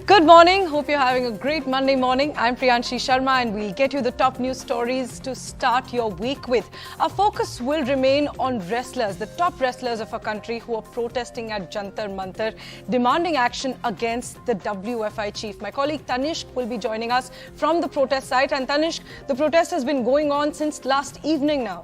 Good morning. Hope you're having a great Monday morning. I'm Priyanshi Sharma and we'll get you the top news stories to start your week with. Our focus will remain on wrestlers, the top wrestlers of our country who are protesting at Jantar Mantar, demanding action against the WFI chief. My colleague Tanishq will be joining us from the protest site. And Tanishq, the protest has been going on since last evening now.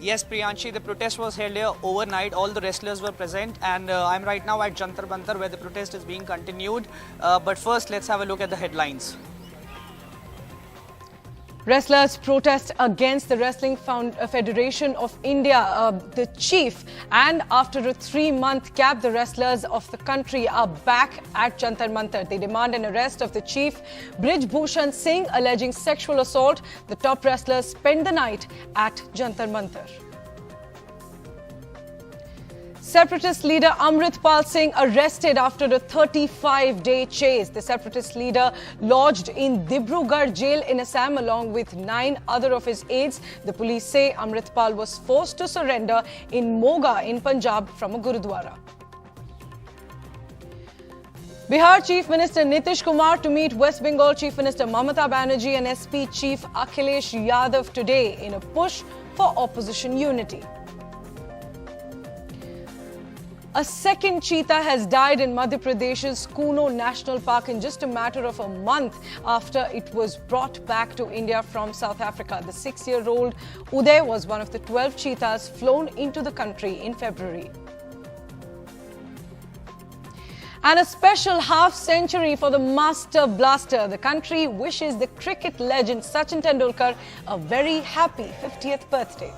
Yes, Priyanshi, the protest was held here overnight. All the wrestlers were present and I'm right now at Jantar Mantar where the protest is being continued. But first, let's have a look at the headlines. Wrestlers protest against the Wrestling Federation of India, the chief. And after a 3-month gap, the wrestlers of the country are back at Jantar Mantar. They demand an arrest of the chief, Brij Bhushan Singh, alleging sexual assault. The top wrestlers spent the night at Jantar Mantar. Separatist leader Amritpal Singh arrested after a 35-day chase. The separatist leader lodged in Dibrugarh jail in Assam along with 9 other of his aides. The police say Amritpal was forced to surrender in Moga in Punjab from a Gurudwara. Bihar Chief Minister Nitish Kumar to meet West Bengal Chief Minister Mamata Banerjee and SP Chief Akhilesh Yadav today in a push for opposition unity. A second cheetah has died in Madhya Pradesh's Connaught National Park in just a matter of a month after it was brought back to India from South Africa. The 6-year-old Uday was one of the 12 cheetahs flown into the country in February. And a special half-century for the Master Blaster. The country wishes the cricket legend Sachin Tendulkar a very happy 50th birthday.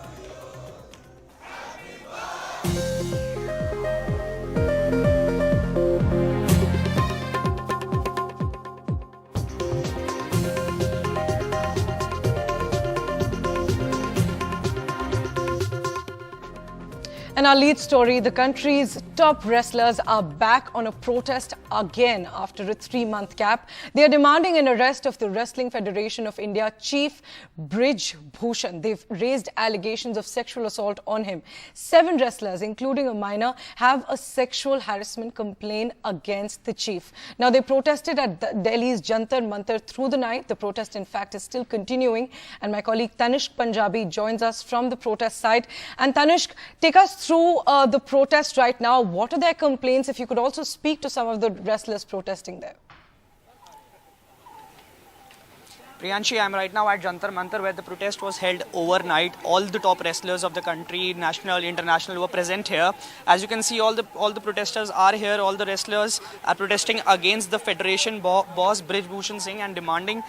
And our lead story, the country's top wrestlers are back on a protest again after a 3-month gap. They are demanding an arrest of the Wrestling Federation of India chief Brij Bhushan. They've raised allegations of sexual assault on him. 7 wrestlers, including a minor, have a sexual harassment complaint against the chief. Now, they protested at Delhi's Jantar Mantar through the night. The protest, in fact, is still continuing. And my colleague Tanishq Punjabi joins us from the protest site. And Tanishq, take us through the protest right now. What are their complaints? If you could also speak to some of the wrestlers protesting there. Priyanshi, I'm right now at Jantar Mantar where the protest was held overnight. All the top wrestlers of the country, national, international, were present here. As you can see, all the protesters are here. All the wrestlers are protesting against the federation boss Brij Bhushan Singh and demanding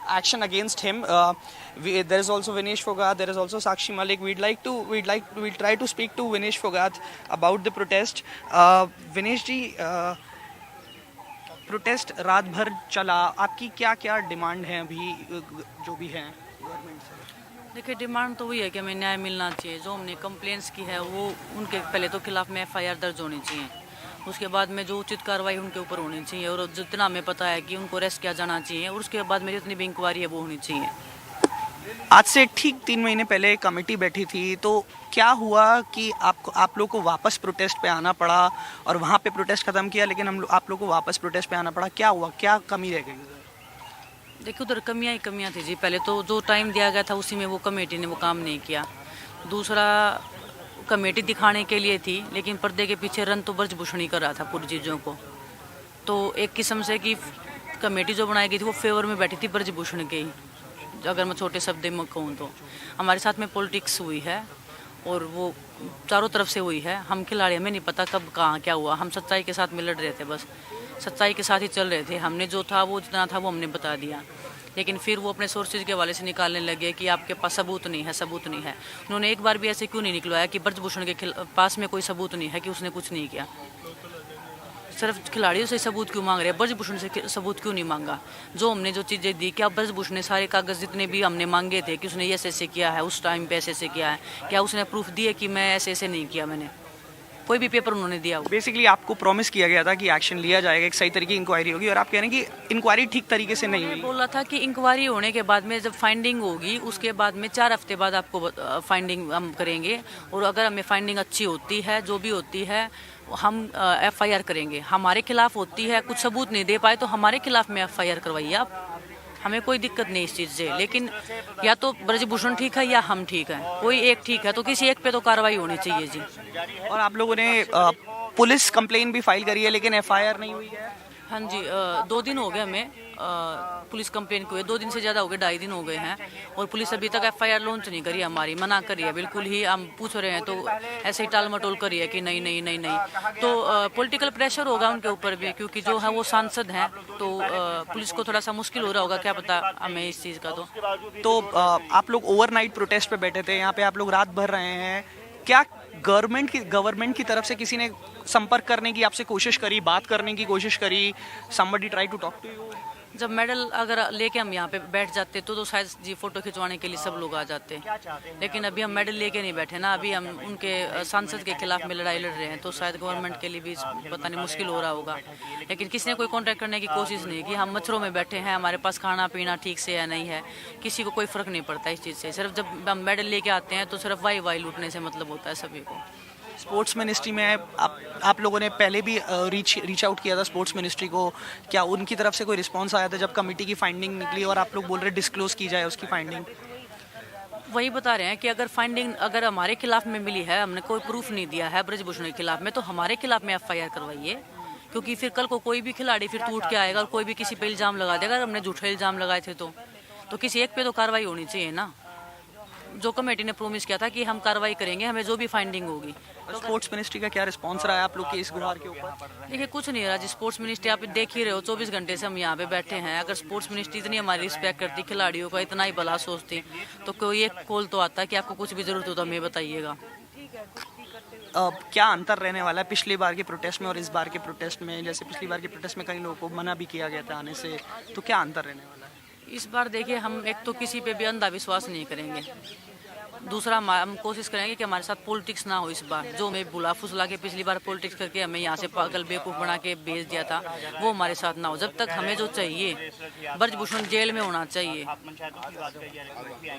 action against him. There is also Vinesh Phogat. There is also Sakshi Malik. We'll try to speak to Vinesh Phogat about the protest. Vinesh ji, protest रात भर चला, आपकी क्या क्या demand है अभी जो भी है गवर्नमेंट से? देखिए, डिमांड तो वही है कि हमें न्याय मिलना चाहिए। जो हमने कंप्लेंट्स की है वो उनके पहले तो खिलाफ में FIR दर्ज होनी चाहिए, उसके बाद में जो उचित कार्रवाई उनके ऊपर होनी चाहिए और जितना हमें पता है कि उनको अरेस्ट किया जाना चाहिए और उसके बाद में जितनी भी इंक्वायरी है वो होनी चाहिए। आज से ठीक 3 महीने पहले कमेटी बैठी थी, तो क्या हुआ कि आप लोग को वापस प्रोटेस्ट पे आना पड़ा और वहाँ पे प्रोटेस्ट खत्म किया, लेकिन आप लोग को वापस प्रोटेस्ट पे आना पड़ा? क्या हुआ, क्या कमी रह गई? देखिए, उधर कमियां ही कमियां थी जी। पहले तो जो टाइम दिया गया था उसी में वो कमेटी ने वो काम नहीं किया। दूसरा, कमेटी दिखाने के लिए थी लेकिन पर्दे के पीछे रन तो ब्रज भूषण ही कर रहा था पूरी चीज़ों को। तो एक किस्म से कि कमेटी जो बनाई गई थी वो फेवर में बैठी थी ब्रज भूषण के ही। अगर मैं छोटे शब्द में कहूँ तो हमारे साथ में पॉलिटिक्स हुई है और वो चारों तरफ से हुई है। हम खिलाड़ी, हमें नहीं पता कब कहाँ क्या हुआ। हम सच्चाई के साथ में लड़ रहे थे, बस सच्चाई के साथ ही चल रहे थे। हमने जो था वो जितना था वो हमने बता दिया, लेकिन फिर वो अपने सोर्सेज के हवाले से निकालने लगे कि आपके पास सबूत नहीं है, सबूत नहीं है। उन्होंने एक बार भी ऐसे क्यों नहीं निकलवाया कि ब्रज भूषण के पास में कोई सबूत नहीं है कि उसने कुछ नहीं किया। सिर्फ खिलाड़ियों से सबूत क्यों मांग रहे हैं, ब्रज भूषण से सबूत क्यों नहीं मांगा? जो हमने जो चीज़ें दी, क्या ब्रज भूषण ने सारे कागज जितने भी हमने मांगे थे कि उसने ये ऐसे किया है, उस टाइम पे ऐसे किया है, क्या उसने प्रूफ दिए कि मैं ऐसे नहीं किया मैंने? कोई भी पेपर उन्होंने दिया हो। बेसिकली आपको प्रॉमिस किया गया था कि एक्शन लिया जाएगा, एक सही तरीके की इंक्वायरी होगी, और आप कह रहे हैं कि इंक्वायरी ठीक तरीके से नहीं हुई। बोला था कि इंक्वायरी होने के बाद में जब फाइंडिंग होगी उसके बाद में 4 हफ्ते बाद आपको फाइंडिंग हम करेंगे, और अगर हमें फाइंडिंग अच्छी होती है, जो भी होती है, हम FIR करेंगे। हमारे खिलाफ होती है, कुछ सबूत नहीं दे पाए तो हमारे खिलाफ में FIR करवाइए आप, हमें कोई दिक्कत नहीं इस चीज़ से। लेकिन या तो ब्रज भूषण ठीक है या हम ठीक हैं, कोई एक ठीक है, तो किसी एक पे तो कार्रवाई होनी चाहिए जी। और आप लोगों ने पुलिस कंप्लेन भी फाइल करी है लेकिन FIR नहीं हुई है। हाँ जी, 2 दिन हो गए हमें पुलिस कंप्लेन को, 2 दिन से ज़्यादा हो गए, 2.5 दिन हो गए हैं, और पुलिस अभी तक FIR लॉन्च नहीं करी, हमारी मना करी है बिल्कुल ही। हम पूछ रहे हैं तो ऐसे ही टाल मटोल करी है कि नहीं नहीं नहीं नहीं। तो पॉलिटिकल प्रेशर होगा उनके ऊपर भी, क्योंकि जो है वो सांसद हैं, तो पुलिस को थोड़ा सा मुश्किल हो रहा होगा, क्या पता हमें इस चीज़ का। तो आप लोग ओवरनाइट प्रोटेस्ट पे बैठे थे, यहाँ पे आप लोग रात भर रहे हैं, क्या गवर्नमेंट की तरफ से किसी ने संपर्क करने की आपसे कोशिश करी, बात करने की कोशिश करी? Somebody try to talk to you? जब मेडल अगर लेके हम यहाँ पे बैठ जाते तो शायद जी फोटो खिंचवाने के लिए सब लोग आ जाते, लेकिन अभी हम मेडल लेके नहीं बैठे ना, अभी हम उनके सांसद के खिलाफ में लड़ाई लड़ रहे हैं, तो शायद गवर्नमेंट के लिए भी पता नहीं मुश्किल हो रहा होगा। लेकिन किसी ने कोई कांटेक्ट करने की कोशिश नहीं की। हम मच्छरों में बैठे हैं, हमारे पास खाना पीना ठीक से है नहीं है, किसी को कोई फ़र्क नहीं पड़ता इस चीज़ से। सिर्फ जब हम मेडल लेके आते हैं तो सिर्फ वाई लूटने से मतलब होता है सभी को। स्पोर्ट्स मिनिस्ट्री में आप लोगों ने पहले भी रीच आउट किया था स्पोर्ट्स मिनिस्ट्री को, क्या उनकी तरफ से कोई रिस्पांस आया था जब कमेटी की फाइंडिंग निकली और आप लोग बोल रहे डिस्क्लोज की जाए उसकी फाइंडिंग? वही बता रहे हैं कि अगर फाइंडिंग अगर हमारे खिलाफ में मिली है, हमने कोई प्रूफ नहीं दिया है ब्रज भूषण के खिलाफ में, तो हमारे खिलाफ में FIR करवाइए, क्योंकि फिर कल को कोई भी खिलाड़ी फिर टूट के आएगा और कोई भी किसी पे इल्ज़ाम लगा देगा। अगर हमने झूठे इल्ज़ाम लगाए थे तो किसी एक पे तो कार्रवाई होनी चाहिए ना। जो कमेटी ने प्रोमिस किया था कि हम कार्रवाई करेंगे, हमें जो भी फाइंडिंग होगी। तो स्पोर्ट्स मिनिस्ट्री का क्या रिस्पांस रहा है आप लोग के इस गुहार के ऊपर? देखिए कुछ नहीं रहा जी, स्पोर्ट्स मिनिस्ट्री आप देख ही रहे हो, 24 घंटे से हम यहाँ पे बैठे हैं। अगर स्पोर्ट्स मिनिस्ट्री इतनी हमारी रिस्पेक्ट करती, खिलाड़ियों का इतना ही भला सोचती, तो कोई एक कॉल तो आता कि आपको कुछ भी जरूरत हो तो हमें बताइएगा। क्या अंतर रहने वाला है पिछली बार के प्रोटेस्ट में और इस बार के प्रोटेस्ट में? जैसे पिछली बार के प्रोटेस्ट में कई लोगों को मना भी किया गया था आने से, तो क्या अंतर रहने वाला है इस बार? देखिए हम एक तो किसी पे भी अंधा विश्वास नहीं करेंगे, दूसरा हम कोशिश करेंगे कि हमारे साथ पॉलिटिक्स ना हो इस बार। जो हमें बुला फुसला के पिछली बार पॉलिटिक्स करके हमें यहाँ से पागल बेवकूफ़ बना के भेज दिया था, वो हमारे साथ ना हो। जब तक हमें जो चाहिए, ब्रज भूषण जेल में होना चाहिए,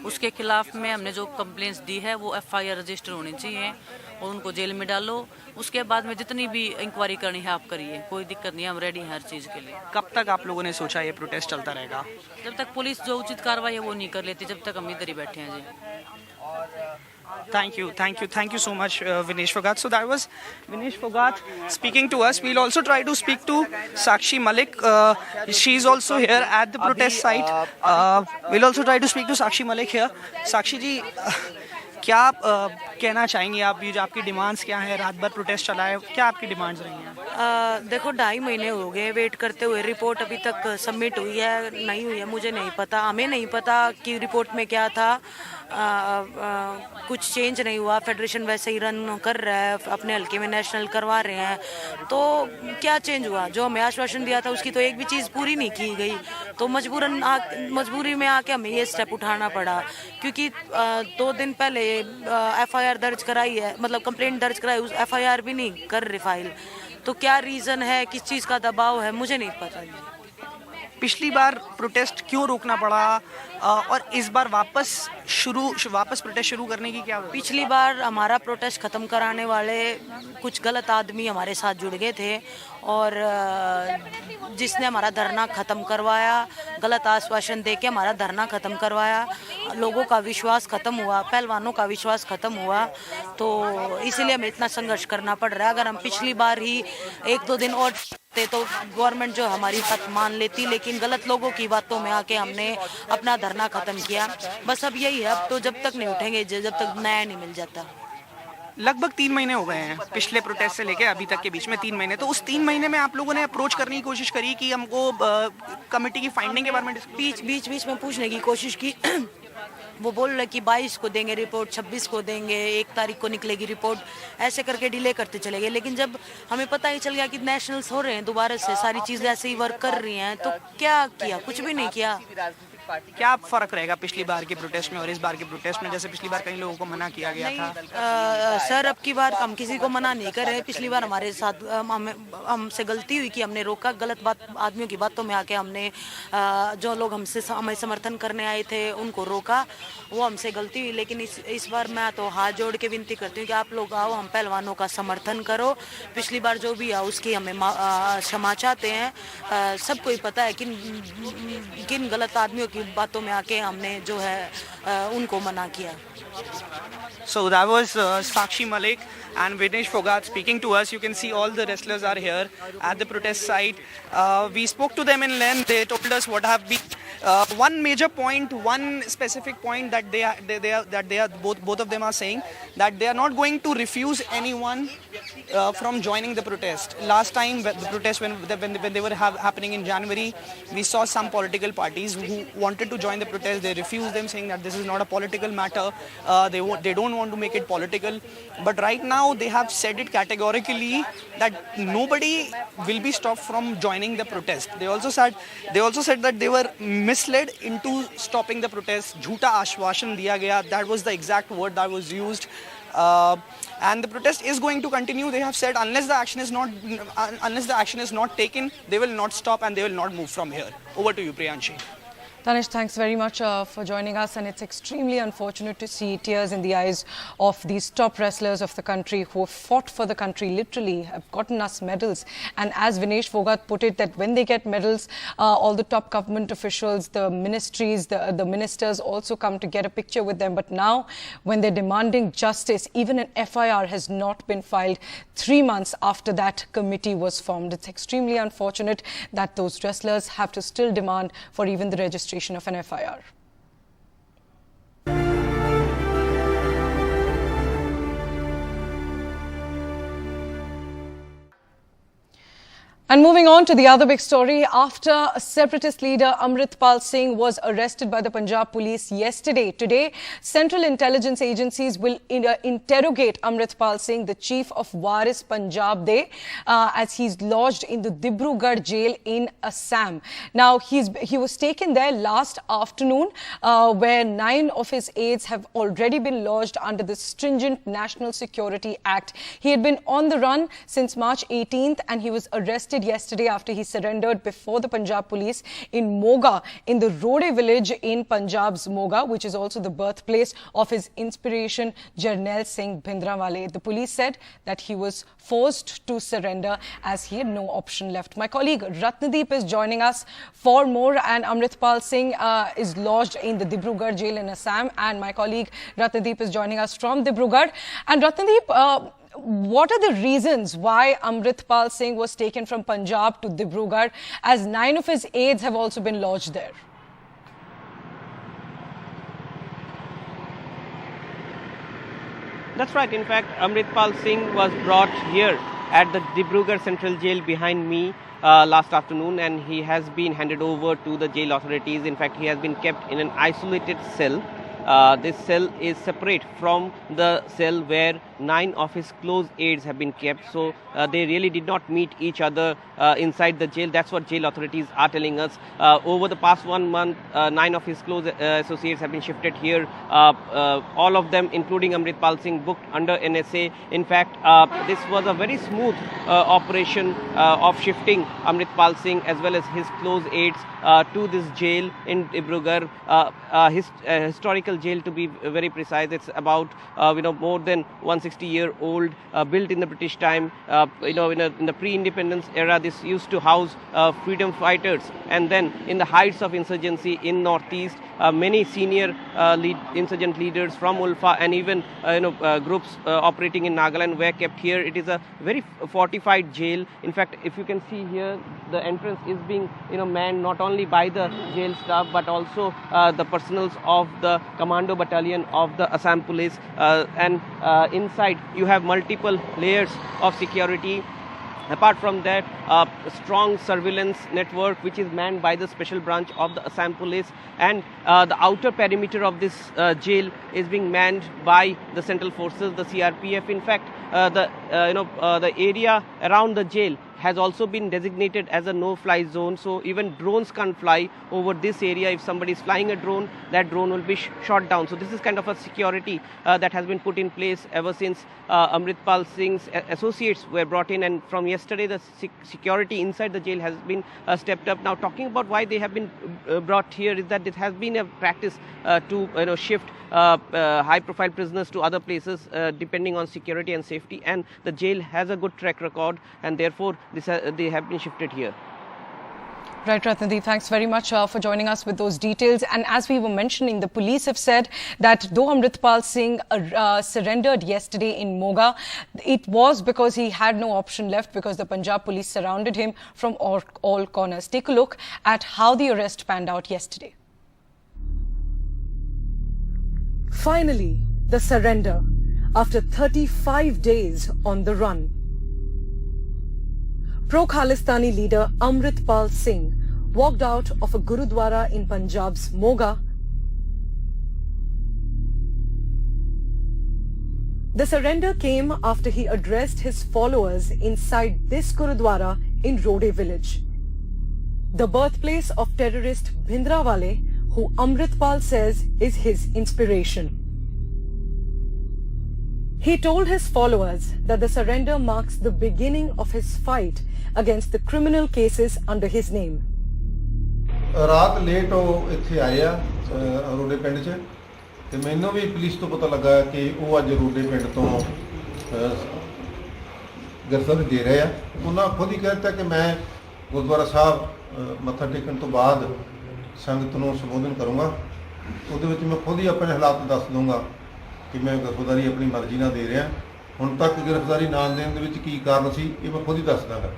उसके खिलाफ में हमने जो कंप्लेंट्स दी है वो FIR रजिस्टर होनी चाहिए और उनको जेल में डालो। उसके बाद में जितनी भी इंक्वायरी करनी है आप करिए, कोई दिक्कत नहीं है, हम रेडी हैं हर चीज़ के लिए। कब तक आप लोगों ने सोचा ये प्रोटेस्ट चलता रहेगा? जब तक पुलिस जो उचित कार्रवाई है वो नहीं कर लेती, जब तक हम इधर ही बैठे हैं जी। Thank you so much, Vinesh Phogat. So that was Vinesh Phogat speaking to us. We'll also try to speak to Sakshi Malik. She's also here at the protest site. We'll also try to speak to Sakshi Malik here. Sakshi ji, क्या आप कहना चाहेंगी? आप ये जो आपकी demands क्या हैं? रात भर प्रोटेस्ट चला है, क्या आपकी डिमांड्स रही हैं? देखो 2.5 महीने हो गए वेट करते हुए, रिपोर्ट अभी तक सबमिट हुई है नहीं हुई है मुझे नहीं पता, हमें नहीं पता कि रिपोर्ट में क्या था। कुछ चेंज नहीं हुआ, फेडरेशन वैसे ही रन कर रहा है, अपने हल्के में नेशनल करवा रहे हैं, तो क्या चेंज हुआ? जो हमें आश्वासन दिया था उसकी तो एक भी चीज़ पूरी नहीं की गई, तो मजबूरी में आके हमें ये स्टेप उठाना पड़ा। क्योंकि 2 दिन पहले FIR दर्ज कराई है, मतलब कंप्लेंट दर्ज कराई, उस FIR भी नहीं कर रही फाइल, तो क्या रीज़न है, किस चीज़ का दबाव है, मुझे नहीं पता। पिछली बार प्रोटेस्ट क्यों रोकना पड़ा और इस बार वापस प्रोटेस्ट शुरू करने की क्या? पिछली बार हमारा प्रोटेस्ट ख़त्म कराने वाले कुछ गलत आदमी हमारे साथ जुड़ गए थे और जिसने हमारा धरना ख़त्म करवाया, गलत आश्वासन देके हमारा धरना ख़त्म करवाया, लोगों का विश्वास ख़त्म हुआ, पहलवानों का विश्वास ख़त्म हुआ, तो इसीलिए हमें इतना संघर्ष करना पड़ रहा है। अगर हम पिछली बार ही 1-2 दिन और तो गवर्नमेंट जो हमारी बात मान लेती, लेकिन गलत लोगों की बातों में आके हमने अपना धरना ख़त्म किया। बस अब यही है, अब तो जब तक नहीं उठेंगे जब तक न्याय नहीं मिल जाता। लगभग 3 महीने हो गए हैं पिछले प्रोटेस्ट से लेके अभी तक के बीच में 3 महीने, तो उस 3 महीने में आप लोगों ने अप्रोच करने की कोशिश करी कि हमको कमेटी की फाइंडिंग के बारे में बीच में पूछने की कोशिश की। वो बोल रहे कि 22 को देंगे रिपोर्ट, 26 को देंगे, 1 तारीख को निकलेगी रिपोर्ट, ऐसे करके डिले करते चले गए। लेकिन जब हमें पता ही चल गया कि नेशनल्स हो रहे हैं दोबारा से, सारी चीज़ें ऐसे ही वर्क कर रही हैं, तो क्या किया? कुछ भी नहीं किया। क्या फर्क रहेगा पिछली बार की प्रोटेस्ट में और इस बार की प्रोटेस्ट में? जैसे पिछली बार कई लोगों को मना किया गया था। सर अब की बार हम किसी को मना नहीं कर रहे। पिछली बार हमारे साथ हमसे गलती हुई कि हमने रोका, गलत बात आदमियों की बातों में आके हमने जो लोग हमें समर्थन करने आए थे उनको रोका, वो हमसे गलती हुई। लेकिन इस बार मैं तो हाथ जोड़ के विनती करती हूँ कि आप लोग आओ, हम पहलवानों का समर्थन करो। पिछली बार जो भी आओ उसकी हमें क्षमा चाहते हैं। सबको ही पता है किन गलत आदमियों की बातों में आके हमने जो है उनको मना किया। So that was Sakshi Malik and Vinesh Fogart speaking to us. You can see all the wrestlers are here at the protest site. We spoke to them in length. They told us what have been one major point, one specific point that they are both of them are saying that they are not going to refuse anyone from joining the protest. Last time the protest when they were happening in January, we saw some political parties who wanted to join the protest. They refused them, saying that this is not a political matter. They don't want to make it political. But right now they have said it categorically that nobody will be stopped from joining the protest. They also said that they were misled into stopping the protest. Jhoota ashwasan diya gaya. That was the exact word that was used. And the protest is going to continue. They have said unless the action is not taken, they will not stop and they will not move from here. Over to you, Priyanshi. Tanish, thanks very much for joining us, and it's extremely unfortunate to see tears in the eyes of these top wrestlers of the country who have fought for the country, literally have gotten us medals. And as Vinesh Fogart put it, that when they get medals, all the top government officials, the ministries, the ministers also come to get a picture with them. But now, when they're demanding justice, even an FIR has not been filed 3 months after that committee was formed. It's extremely unfortunate that those wrestlers have to still demand for even the registration of an FIR. And moving on to the other big story, after separatist leader Amritpal Singh was arrested by the Punjab police yesterday, today Central Intelligence Agencies will interrogate Amritpal Singh, the chief of Waris Punjab Day, as he's lodged in the Dibrugarh jail in Assam. Now, he was taken there last afternoon, where 9 of his aides have already been lodged under the stringent National Security Act. He had been on the run since March 18th and he was arrested yesterday after he surrendered before the Punjab police in Moga, in the Rode village in Punjab's Moga, which is also the birthplace of his inspiration, Jarnail Singh Bhindranwale. The police said that he was forced to surrender as he had no option left. My colleague Ratnadeep is joining us for more, and Amritpal Singh is lodged in the Dibrugarh jail in Assam, and my colleague Ratnadeep is joining us from Dibrugarh. And Ratnadeep, what are the reasons why Amritpal Singh was taken from Punjab to Dibrugarh, as 9 of his aides have also been lodged there? That's right. In fact, Amritpal Singh was brought here at the Dibrugarh Central Jail behind me last afternoon, and he has been handed over to the jail authorities. In fact, he has been kept in an isolated cell. This cell is separate from the cell where 9 of his close aides have been kept. So they really did not meet each other inside the jail. That's what jail authorities are telling us. Over the past 1 month, 9 of his close associates have been shifted here. All of them, including Amritpal Singh, booked under NSA. In fact, this was a very smooth operation of shifting Amritpal Singh as well as his close aides to this jail in Dibrugarh, historical jail to be very precise. It's about more than 160-year-old, built in the British time. In the pre-independence era, this used to house freedom fighters, and then in the heights of insurgency in northeast, many senior insurgent leaders from Ulfa and even groups operating in Nagaland were kept here. It is a very fortified jail. In fact, if you can see here, the entrance is being manned not only by the jail staff but also the personals of the commando battalion of the Assam police, and inside you have multiple layers of security. Apart from that, a strong surveillance network which is manned by the special branch of the Assam police, and the outer perimeter of this jail is being manned by the central forces, the CRPF. In fact, the area around the jail has also been designated as a no-fly zone. So even drones can't fly over this area. If somebody is flying a drone, that drone will be shot down. So this is kind of a security that has been put in place ever since Amritpal Singh's associates were brought in, and from yesterday the security inside the jail has been stepped up. Now, talking about why they have been brought here is that it has been a practice to shift high-profile prisoners to other places depending on security and safety, and the jail has a good track record, and therefore they have been shifted here. Right, Ratnadeep, thanks very much for joining us with those details. And as we were mentioning, the police have said that though Amritpal Singh surrendered yesterday in Moga, it was because he had no option left because the Punjab police surrounded him from all corners. Take a look at how the arrest panned out yesterday. Finally, the surrender after 35 days on the run. Pro-Khalistani leader Amritpal Singh walked out of a Gurudwara in Punjab's Moga. The surrender came after he addressed his followers inside this Gurudwara in Rode village, the birthplace of terrorist Bhindrawale, who Amritpal says is his inspiration. He told his followers that the surrender marks the beginning of his fight against the criminal cases under his name. रात late ਉਹ ਇੱਥੇ ਆਏ ਆ ਰੋਡੇ ਪਿੰਡ 'ਚ ਤੇ ਮੈਨੂੰ ਵੀ police ਤੋਂ ਪਤਾ ਲੱਗਾ ਕਿ ਉਹ ਅੱਜ ਰੋਡੇ ਪਿੰਡ ਤੋਂ ਗ੍ਰਿਫਤਾਰੀ ਦੇ ਰਹੇ ਆ। ਉਹਨਾਂ ਖੁਦ ਹੀ ਕਹਿਤਾ ਕਿ ਮੈਂ ਗੁਰਦੁਆਰਾ ਸਾਹਿਬ ਮੱਥਾ ਟੇਕਣ ਤੋਂ ਬਾਅਦ ਸੰਗਤ ਨੂੰ ਸੰਬੋਧਨ ਕਰੂੰਗਾ। ਉਹਦੇ ਵਿੱਚ ਮੈਂ ਖੁਦ ਹੀ ਆਪਣੇ ਹਾਲਾਤ ਦੱਸ ਦੂੰਗਾ ਕਿ ਮੈਂ ਗ੍ਰਿਫਤਾਰੀ ਆਪਣੀ ਮਰਜ਼ੀ ਨਾਲ ਦੇ ਰਿਹਾ। ਹੁਣ ਤੱਕ ਗ੍ਰਿਫਤਾਰੀ ਨਾ ਦੇਣ ਦੇ ਵਿੱਚ ਕੀ ਕਾਰਨ ਸੀ ਇਹ ਮੈਂ ਖੁਦ ਹੀ ਦੱਸ ਦਾਂਗਾ।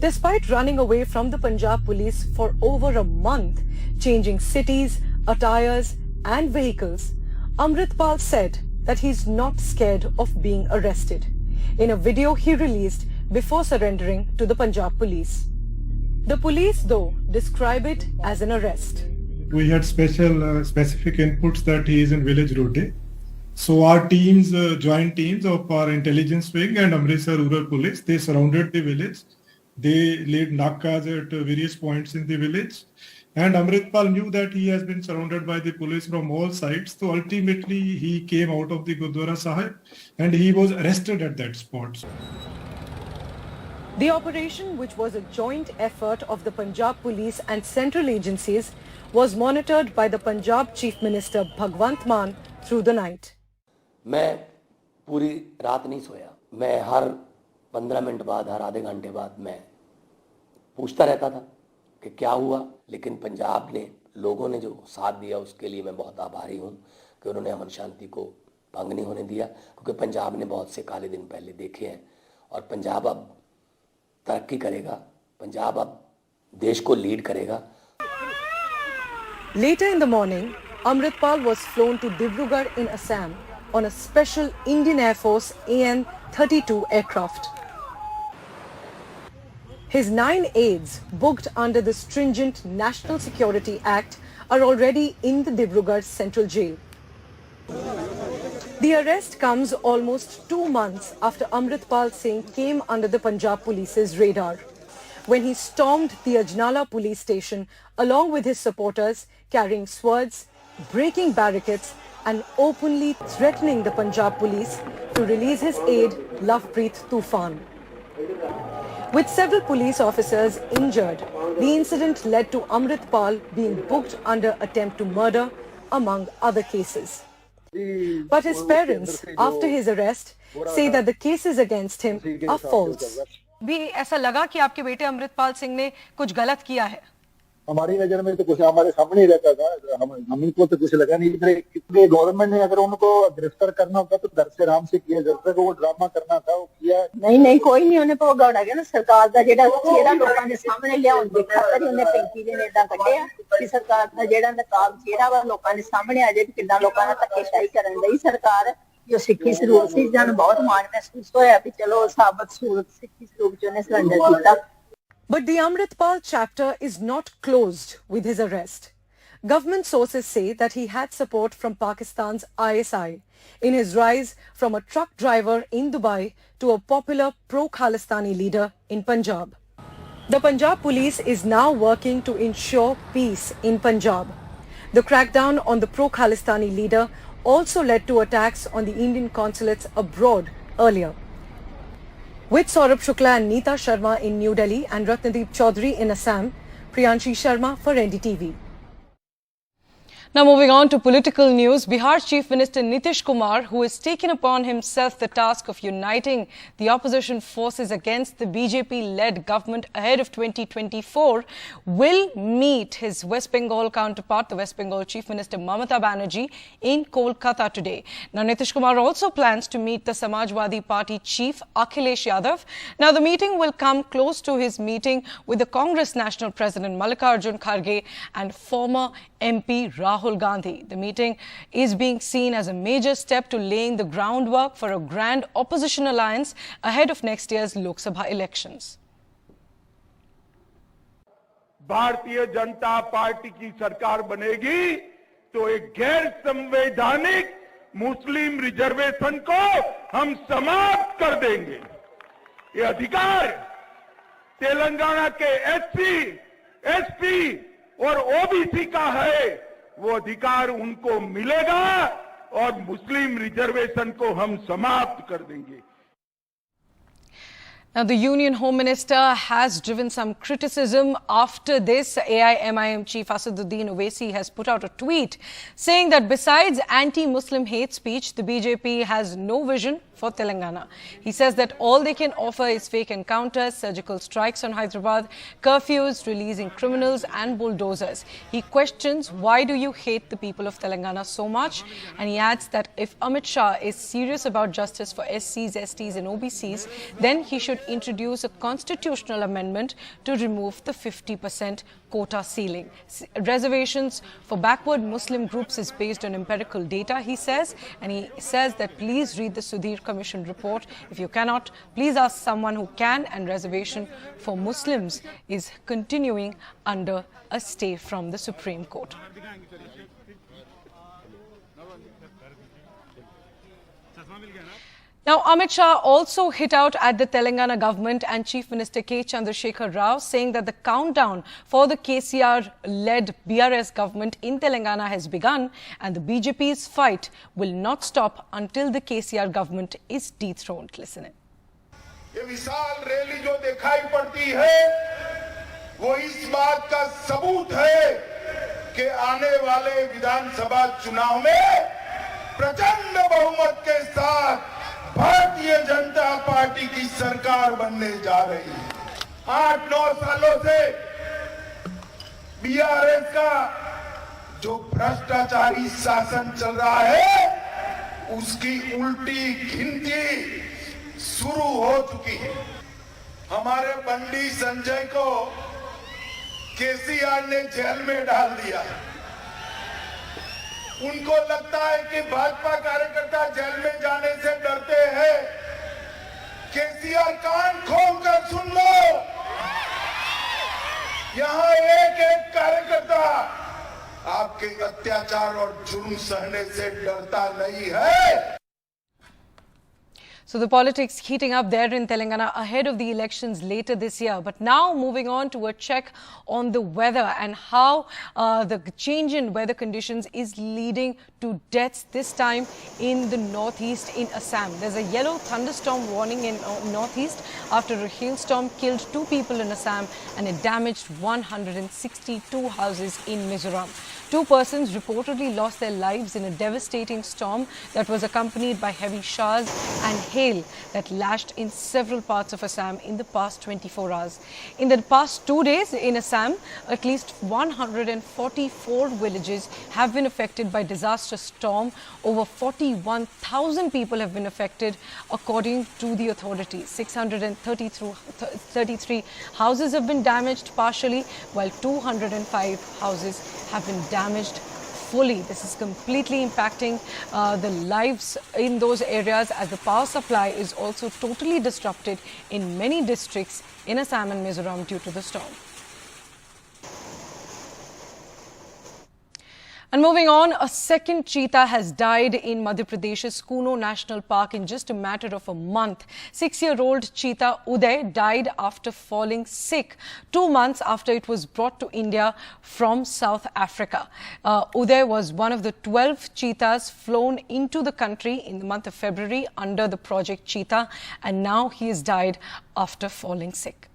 Despite running away from the Punjab police for over a month, changing cities, attires and vehicles, Amritpal said that he's not scared of being arrested in a video he released before surrendering to the Punjab police. The police, though, describe it as an arrest. We had specific inputs that he is in village Rode. So our teams, joint teams of our intelligence wing and Amritsar Rural Police, they surrounded the village. They laid nakas at various points in the village, and Amritpal knew that he has been surrounded by the police from all sides. So ultimately he came out of the Gurdwara Sahib and he was arrested at that spot. The operation, which was a joint effort of the Punjab police and central agencies, was monitored by the Punjab Chief Minister Bhagwant Mann through the night. मैं पूरी रात नहीं सोया। मैं हर 15 minute बाद, हर आधे घंटे बाद मैं पूछता रहता था कि क्या हुआ। लेकिन पंजाब ने, लोगों ने जो साथ दिया उसके लिए मैं बहुत आभारी हूँ कि उन्होंने अमन शांति को भंग नहीं होने दिया, क्योंकि पंजाब ने बहुत से काले दिन पहले देखे हैं और पंजाब अब तरक्की करेगा, पंजाब अब देश को लीड करेगा। Later in the morning, Amritpal was flown to Dibrugarh in Assam on a special Indian Air Force AN-32 aircraft. His 9 aides, booked under the stringent National Security Act, are already in the Dibrugarh Central Jail. The arrest comes almost 2 months after Amritpal Singh came under the Punjab Police's radar, when he stormed the Ajnala police station along with his supporters, carrying swords, breaking barricades and openly threatening the Punjab police to release his aide Lovepreet Tufan. With several police officers injured, the incident led to Amritpal being booked under attempt to murder, among other cases. But his parents, after his arrest, say that the cases against him are false. भी ऐसा लगा कि आपके बेटे अमृतपाल सिंह ने कुछ गलत किया है? हमारी नजर में तो कुछ हमारे सामने ही रहता था, हमको तो कुछ लगा नहीं। इतने गवर्नमेंट ने अगर उनको गिरफ्तार करना होता तो दर से राम से किया जाता, वो ड्रामा करना था वो किया नहीं कोई नहीं। उन्हें भोगौड़ा गया ना सरकार का जेड़ा चेहरा लोगों के सामने लियाउण दी खातर उन्हें 35 दिन इदा कढिया कि सरकार का जेड़ा नकाब चेहरा वा लोगों के सामने आ जाए कि किदां लोगों ने धक्केशाही करन दी सरकार। जो सिक्खी स्वरूप से जान बहुत मान महसूस होया कि चलो साबत सूरत सिक्खी स्वरूप जो ने सरेंडर कीता। But the Amritpal chapter is not closed with his arrest. Government sources say that he had support from Pakistan's ISI in his rise from a truck driver in Dubai to a popular pro-Khalistani leader in Punjab. The Punjab police is now working to ensure peace in Punjab. The crackdown on the pro-Khalistani leader also led to attacks on the Indian consulates abroad earlier. With Saurabh Shukla and Neeta Sharma in New Delhi and Ratnadeep Chaudhary in Assam, Priyanshi Sharma for NDTV. Now moving on to political news, Bihar's Chief Minister Nitish Kumar, who has taken upon himself the task of uniting the opposition forces against the BJP-led government ahead of 2024, will meet his West Bengal counterpart, the West Bengal Chief Minister Mamata Banerjee, in Kolkata today. Now Nitish Kumar also plans to meet the Samajwadi Party chief Akhilesh Yadav. Now the meeting will come close to his meeting with the Congress National President Mallikarjun Kharge and former MP Rahul Gandhi. The meeting is being seen as a major step to laying the groundwork for a grand opposition alliance ahead of next year's Lok Sabha elections. Bharatiya Janata party की सरकार बनेगी तो एक गैर संवैधानिक मुस्लिम reservation को हम समाप्त कर देंगे। ये अधिकार तेलंगाना के एससी, एसटी और ओबीसी का है, वो अधिकार उनको मिलेगा और मुस्लिम रिजर्वेशन को हम समाप्त कर देंगे। Now, the Union Home Minister has driven some criticism after this. AIMIM Chief Asaduddin Owaisi has put out a tweet saying that besides anti-Muslim hate speech, the BJP has no vision for Telangana. He says that all they can offer is fake encounters, surgical strikes on Hyderabad, curfews, releasing criminals and bulldozers. He questions, why do you hate the people of Telangana so much? And he adds that if Amit Shah is serious about justice for SCs, STs and OBCs, then he should introduce a constitutional amendment to remove the 50% quota ceiling. Reservations for backward Muslim groups is based on empirical data, he says, and he says that please read the Sudhir Commission report. If you cannot, please ask someone who can, and reservation for Muslims is continuing under a stay from the Supreme Court. Now, Amit Shah also hit out at the Telangana government and Chief Minister K. Chandrasekhar Rao, saying that the countdown for the KCR-led BRS government in Telangana has begun and the BJP's fight will not stop until the KCR government is dethroned. Listen in. ये विशाल rally जो दिखाई पड़ती है, वो इस बात का सबूत है कि आने वाले विधानसभा चुनाव में प्रचंड बहुमत के साथ भारतीय जनता पार्टी की सरकार बनने जा रही है। 8-9 सालों से बीआरएस का जो भ्रष्टाचारी शासन चल रहा है, उसकी उल्टी गिनती शुरू हो चुकी है। हमारे बंडी संजय को केसीआर ने जेल में डाल दिया। उनको लगता है कि भाजपा कार्यकर्ता जेल में जाने से डरते हैं। केसीआर कान खोलकर सुन लो, यहाँ एक कार्यकर्ता आपके अत्याचार और जुर्म सहने से डरता नहीं है। So the politics heating up there in Telangana ahead of the elections later this year. But now moving on to a check on the weather and how the change in weather conditions is leading to deaths, this time in the northeast in Assam. There's a yellow thunderstorm warning in northeast after a hailstorm killed 2 people in Assam and it damaged 162 houses in Mizoram. 2 persons reportedly lost their lives in a devastating storm that was accompanied by heavy showers and hail that lashed in several parts of Assam in the past 24 hours. In the past 2 days in Assam, at least 144 villages have been affected by disastrous storm. Over 41,000 people have been affected according to the authorities. 633 houses have been damaged partially, while 205 houses have been damaged fully. This is completely impacting the lives in those areas, as the power supply is also totally disrupted in many districts in Assam and Mizoram due to the storm. And moving on, a second cheetah has died in Madhya Pradesh's Connaught National Park in just a matter of a month. 6-year-old cheetah Uday died after falling sick 2 months after it was brought to India from South Africa. Uday was one of the 12 cheetahs flown into the country in the month of February under the Project Cheetah, and now he has died after falling sick.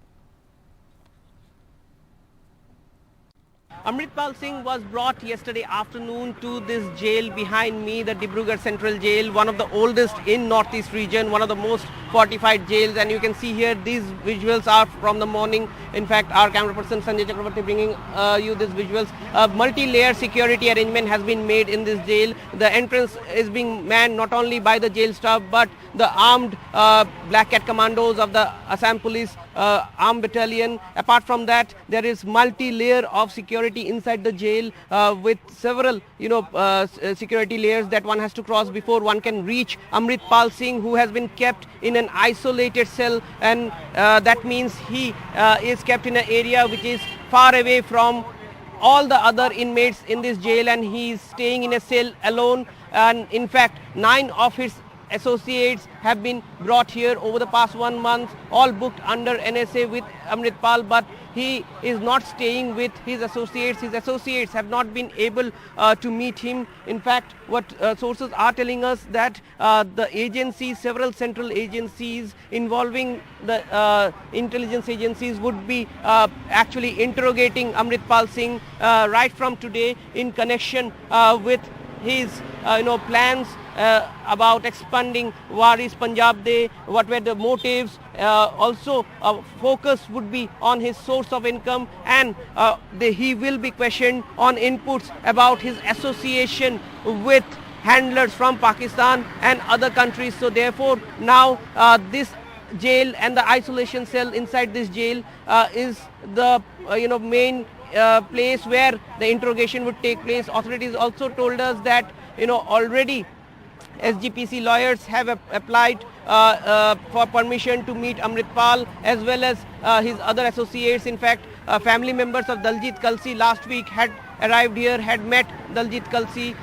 Amritpal Singh was brought yesterday afternoon to this jail behind me, the Dibrugarh Central Jail, one of the oldest in Northeast region, one of the most fortified jails. And you can see here these visuals are from the morning. In fact, our camera person Sanjay Chakravarti bringing you these visuals. A multi-layer security arrangement has been made in this jail. The entrance is being manned not only by the jail staff but the armed Black Cat commandos of the Assam Police armed battalion. Apart from that, there is multi-layer of security inside the jail with several security layers that one has to cross before one can reach Amritpal Singh, who has been kept in an isolated cell, and that means he is kept in an area which is far away from all the other inmates in this jail, and he is staying in a cell alone. And in fact, 9 of his associates have been brought here over the past 1 month, all booked under NSA with Amritpal, but he is not staying with his associates. His associates have not been able to meet him. In fact, what sources are telling us that the agencies, several central agencies involving the intelligence agencies would be actually interrogating Amritpal Singh right from today in connection with his plans about expanding Waris Punjab Day, what were the motives. Also focus would be on his source of income, and he will be questioned on inputs about his association with handlers from Pakistan and other countries. So therefore now this jail and the isolation cell inside this jail is the main place where the interrogation would take place. Authorities also told us that already SGPC lawyers have applied for permission to meet Amritpal as well as his other associates. In fact, family members of Daljit Kalsi last week had arrived here, had met Daljit Kalsi.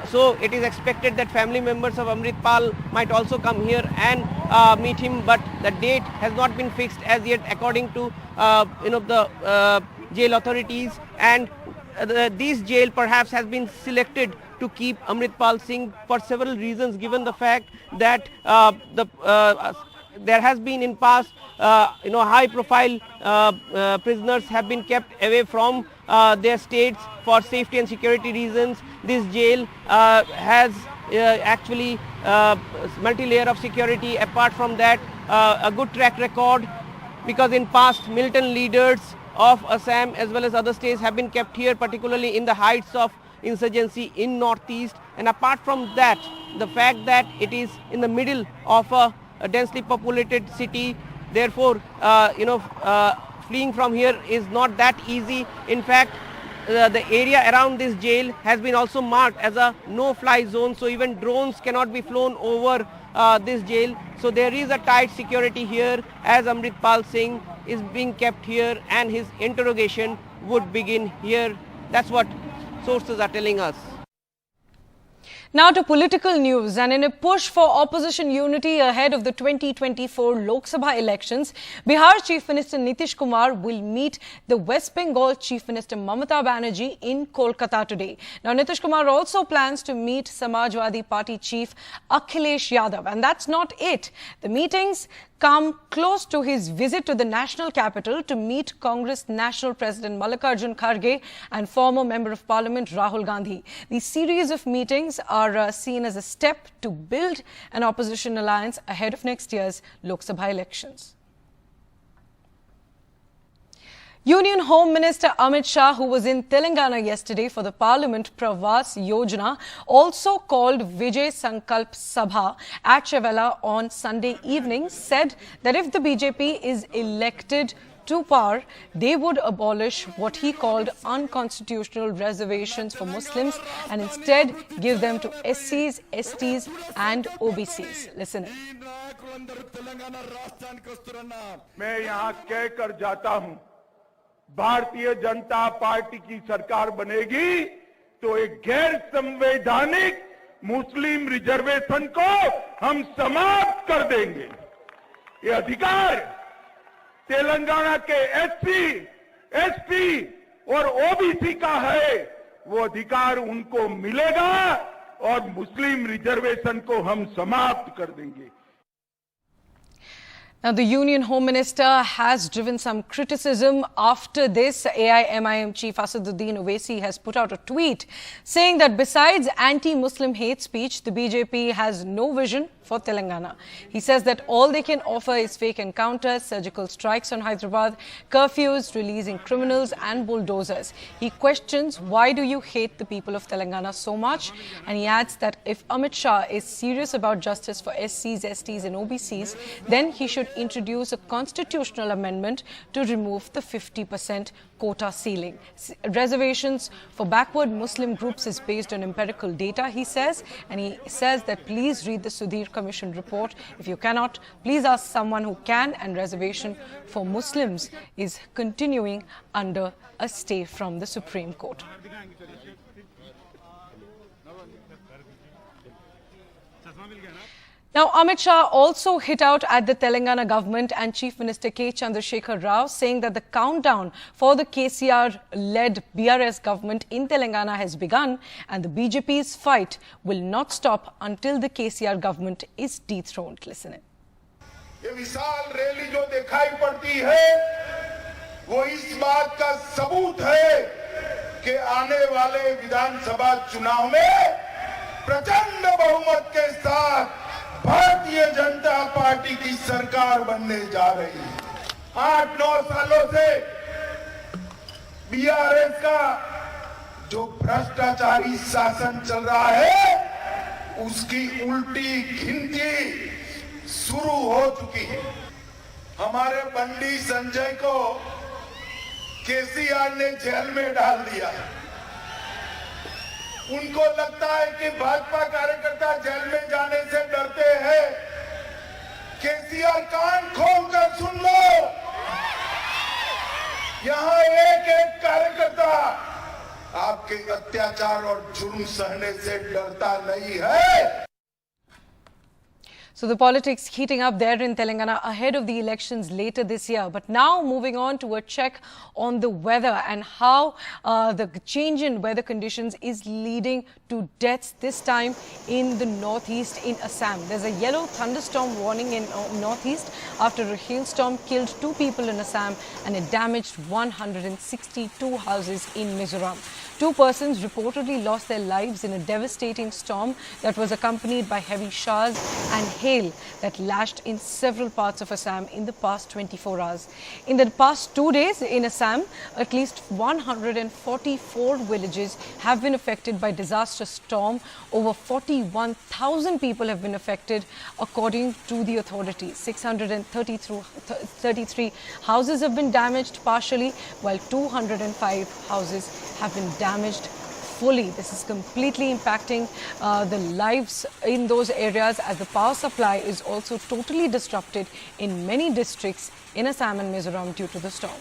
So it is expected that family members of Amritpal might also come here and meet him, but the date has not been fixed as yet according to the jail authorities. And this jail perhaps has been selected to keep Amritpal Singh for several reasons, given the fact that there has been in past high profile prisoners have been kept away from their states for safety and security reasons. This jail has actually multi-layer of security. Apart from that, a good track record, because in past militant leaders of Assam as well as other states have been kept here, particularly in the heights of insurgency in Northeast. And apart from that, the fact that it is in the middle of a densely populated city, therefore fleeing from here is not that easy. In fact, the area around this jail has been also marked as a no-fly zone, so even drones cannot be flown over this jail. So there is a tight security here as Amritpal Singh is being kept here and his interrogation would begin here. That's what sources are telling us. Now to political news, and in a push for opposition unity ahead of the 2024 Lok Sabha elections, Bihar Chief Minister Nitish Kumar will meet the West Bengal Chief Minister Mamata Banerjee in Kolkata today. Now Nitish Kumar also plans to meet Samajwadi Party Chief Akhilesh Yadav, and that's not it. The meetings come close to his visit to the national capital to meet Congress National President Mallikarjun Kharge and former Member of Parliament Rahul Gandhi. These series of meetings are seen as a step to build an opposition alliance ahead of next year's Lok Sabha elections. Union Home Minister Amit Shah, who was in Telangana yesterday for the Parliament Pravas Yojana, also called Vijay Sankalp Sabha at Chevella on Sunday evening, said that if the BJP is elected to power, they would abolish what he called unconstitutional reservations for Muslims and instead give them to SCs, STs and OBCs. Listen. मैं यहाँ कहकर जाता हूँ, Bharatiya Janata party की सरकार बनेगी तो एक गैर संवैधानिक मुस्लिम रिजर्वेशन को हम समाप्त कर देंगे। ये अधिकार तेलंगाना के एससी, एसटी और ओबीसी का है, वो अधिकार उनको मिलेगा और मुस्लिम रिजर्वेशन को हम समाप्त कर देंगे। Now, the Union Home Minister has driven some criticism after this. AIMIM Chief Asaduddin Owaisi has put out a tweet saying that besides anti-Muslim hate speech, the BJP has no vision for Telangana. He says that all they can offer is fake encounters, surgical strikes on Hyderabad, curfews, releasing criminals and bulldozers. He questions, why do you hate the people of Telangana so much? And he adds that if Amit Shah is serious about justice for SCs, STs and OBCs, then he should introduce a constitutional amendment to remove the 50% quota ceiling. Reservations for backward Muslim groups is based on empirical data, he says, and he says that please read the Sudhir Commission report. If you cannot, please ask someone who can, and reservation for Muslims is continuing under a stay from the Supreme Court. Now, Amit Shah also hit out at the Telangana government and Chief Minister K. Chandrasekhar Rao, saying that the countdown for the KCR-led BRS government in Telangana has begun and the BJP's fight will not stop until the KCR government is dethroned. Listen in. ये विशाल rally जो दिखाई पड़ती है, वो इस बात का सबूत है कि आने वाले विधानसभा चुनाव में प्रचंड बहुमत के साथ भारतीय जनता पार्टी की सरकार बनने जा रही है। 8-9 सालों से बीआरएस का जो भ्रष्टाचारी शासन चल रहा है, उसकी उल्टी गिनती शुरू हो चुकी है। हमारे बंडी संजय को केसीआर ने जेल में डाल दिया। उनको लगता है कि भाजपा कार्यकर्ता जेल में जाने से डरते हैं। केसीआर कान खोलकर सुन लो, यहाँ एक कार्यकर्ता आपके अत्याचार और जुर्म सहने से डरता नहीं है। So the politics heating up there in Telangana ahead of the elections later this year. But now moving on to a check on the weather and how the change in weather conditions is leading to deaths, this time in the northeast in Assam. There's a yellow thunderstorm warning in northeast after a hailstorm killed 2 people in Assam and it damaged 162 houses in Mizoram. 2 persons reportedly lost their lives in a devastating storm that was accompanied by heavy showers and hail that lashed in several parts of Assam in the past 24 hours. In the past 2 days in Assam, at least 144 villages have been affected by disastrous storm. Over 41,000 people have been affected according to the authorities. 633 houses have been damaged partially, while 205 houses have been damaged fully. This is completely impacting the lives in those areas, as the power supply is also totally disrupted in many districts in Assam and Mizoram due to the storm.